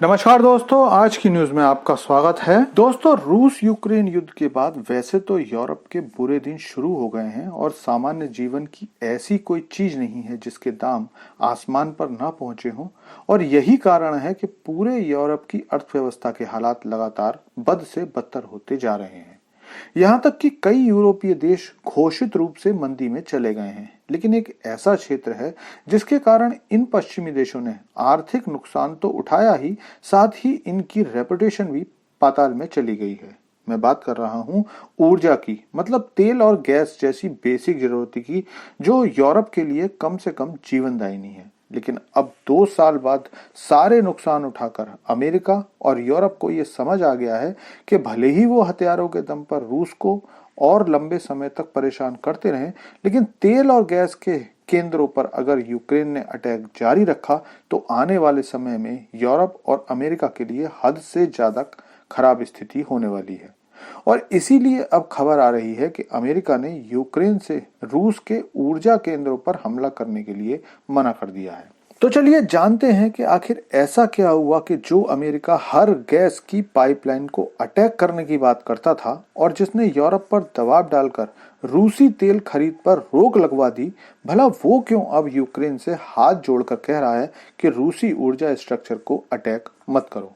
नमस्कार दोस्तों, आज की न्यूज में आपका स्वागत है। दोस्तों, रूस यूक्रेन युद्ध के बाद वैसे तो यूरोप के बुरे दिन शुरू हो गए हैं और सामान्य जीवन की ऐसी कोई चीज नहीं है जिसके दाम आसमान पर ना पहुंचे हों, और यही कारण है कि पूरे यूरोप की अर्थव्यवस्था के हालात लगातार बद से बदतर होते जा रहे हैं। यहां तक कि कई यूरोपीय देश घोषित रूप से मंदी में चले गए हैं, लेकिन एक ऐसा क्षेत्र है जिसके कारण इन पश्चिमी देशों ने आर्थिक नुकसान तो उठाया ही, साथ ही इनकी रेपुटेशन भी पाताल में चली गई है। मैं बात कर रहा हूं ऊर्जा की, मतलब तेल और गैस जैसी बेसिक जरूरत की, जो यूरोप के लिए कम से कम जीवनदायिनी है। लेकिन अब 2 साल बाद सारे नुकसान उठाकर अमेरिका और यूरोप को यह समझ आ गया है कि भले ही वो हथियारों के दम पर रूस को और लंबे समय तक परेशान करते रहें, लेकिन तेल और गैस के केंद्रों पर अगर यूक्रेन ने अटैक जारी रखा तो आने वाले समय में यूरोप और अमेरिका के लिए हद से ज्यादा खराब स्थिति होने वाली है। और इसीलिए अब खबर आ रही है कि अमेरिका ने यूक्रेन से रूस के ऊर्जा केंद्रों पर हमला करने के लिए मना कर दिया है। तो चलिए जानते हैं कि आखिर ऐसा क्या हुआ कि जो अमेरिका हर गैस की पाइपलाइन को अटैक करने की बात करता था और जिसने यूरोप पर दबाव डालकर रूसी तेल खरीद पर रोक लगवा दी, भला वो क्यों अब यूक्रेन से हाथ जोड़कर कह रहा है कि रूसी ऊर्जा स्ट्रक्चर को अटैक मत करो।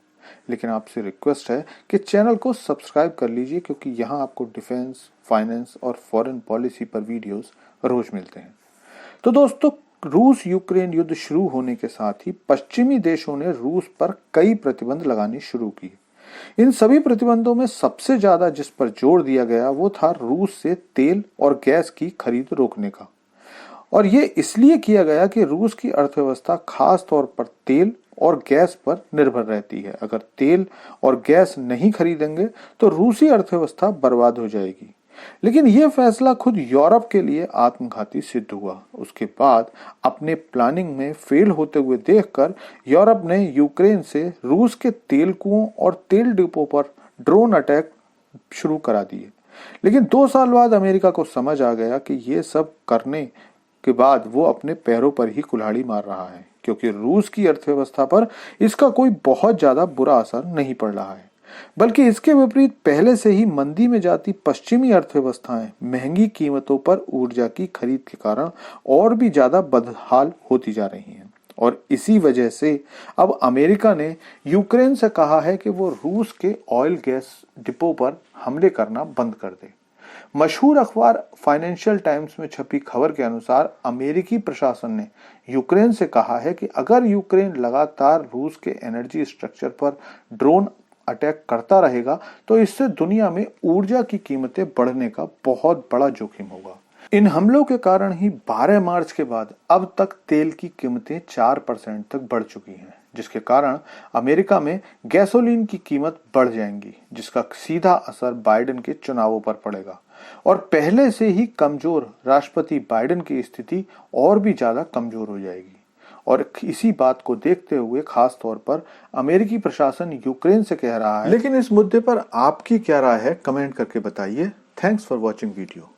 लेकिन आपसे रिक्वेस्ट है कि चैनल को सब्सक्राइब कर लीजिए, क्योंकि यहाँ आपको डिफेंस, फाइनेंस और फॉरेन पॉलिसी पर वीडियोस रोज मिलते हैं। तो दोस्तों, रूस यूक्रेन युद्ध शुरू होने के साथ ही पश्चिमी देशों ने रूस पर कई प्रतिबंध लगाने शुरू किए। इन सभी प्रतिबंधों में सबसे ज्यादा जिस पर जोर दिया गया वो था रूस से तेल और गैस की खरीद रोकने का। और ये इसलिए किया गया कि रूस की अर्थव्यवस्था खास तौर पर तेल और गैस पर निर्भर रहती है। अगर तेल और गैस नहीं खरीदेंगे तो रूसी अर्थव्यवस्था बर्बाद हो जाएगी। लेकिन यह फैसला खुद यूरोप के लिए आत्मघाती सिद्ध हुआ। उसके बाद अपने प्लानिंग में फेल होते हुए देखकर यूरोप ने यूक्रेन से रूस के तेल कुओं और तेल डिपो पर ड्रोन अटैक शुरू करा दिए। लेकिन 2 साल बाद अमेरिका को समझ आ गया कि ये सब करने के बाद वो अपने पैरों पर ही कुल्हाड़ी मार रहा है, क्योंकि रूस की अर्थव्यवस्था पर इसका कोई बहुत ज्यादा बुरा असर नहीं पड़ रहा है, बल्कि इसके विपरीत पहले से ही मंदी में जाती पश्चिमी अर्थव्यवस्थाएं महंगी कीमतों पर ऊर्जा की खरीद के कारण और भी ज्यादा बदहाल होती जा रही हैं। और इसी वजह से अब अमेरिका ने यूक्रेन से कहा है कि वो रूस के ऑयल गैस डिपो पर हमले करना बंद कर दे। मशहूर अखबार फाइनेंशियल टाइम्स में छपी खबर के अनुसार अमेरिकी प्रशासन ने यूक्रेन से कहा है कि अगर यूक्रेन लगातार रूस के एनर्जी स्ट्रक्चर पर ड्रोन अटैक करता रहेगा तो इससे दुनिया में ऊर्जा की कीमतें बढ़ने का बहुत बड़ा जोखिम होगा। इन हमलों के कारण ही 12 मार्च के बाद अब तक तेल की कीमतें 4% तक बढ़ चुकी हैं, जिसके कारण अमेरिका में गैसोलीन की कीमत बढ़ जाएंगी, जिसका सीधा असर बाइडेन के चुनावों पर पड़ेगा। और पहले से ही कमजोर राष्ट्रपति बाइडेन की स्थिति और भी ज्यादा कमजोर हो जाएगी। और इसी बात को देखते हुए खास तौर पर अमेरिकी प्रशासन यूक्रेन से कह रहा है। लेकिन इस मुद्दे पर आपकी क्या राय है, कमेंट करके बताइए। Thanks for watching video.